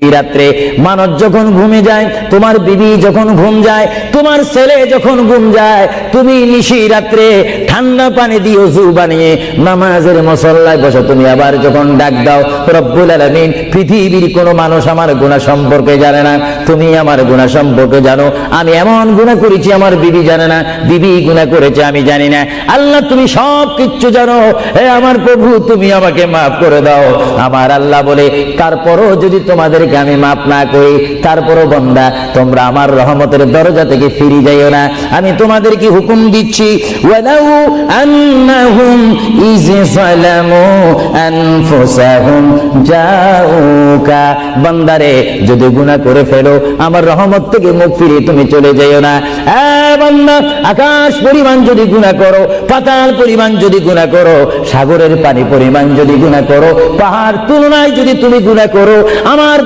রাত্রে মানুষ যখন ঘুমে যায়, তোমার বিবি যখন ঘুম যায়, তোমার ছেলে যখন ঘুম যায়, তুমি নিশি রাত্রে ঠান্ডা পানি দিয়ে ওযু বানিয়ে নামাজের মুসল্লায় বসো। তুমি আবার যখন ডাক দাও রব্বুল আলামিন, পৃথিবীর কোনো মানুষ আমার গুনাহ সম্পর্কে জানে না, তুমি আমার গুনাহ সম্পর্কে জানো। আমি এমন গুনাহ করেছি আমার বিবি জানে না, বিবি গুনাহ করেছে আমি জানি না। আল্লাহ তুমি সব কিচ্ছু জানো, হে আমার প্রভু তুমি আমাকে মাফ করে দাও। আমার আল্লাহ বলে, তারপরও যদি তোমাদেরকে আমি মাফ না করি, তারপরও বান্দা তোমরা আমার রহমতের দরজা থেকে ফিরে যাইও না। আমি তোমাদেরকে হুকুম দিচ্ছি, ওয়ালাউ আন্নাহুম ইয যালামু আনফুসাহুম জাউকা, বান্দারে যদি গুনাহ করে ফেলো আমার রহমত থেকে মুখ ফিরিয়ে তুমি চলে যাইও না। বান্দা, আকাশ পরিমাণ যদি গুনাহ করো, পাতাল পরিমাণ যদি গুনাহ করো, সাগরের পানি পরিমাণ যদি গুনাহ করো, পাহাড় তুলনায় যদি তুমি গুনাহ করো, আমার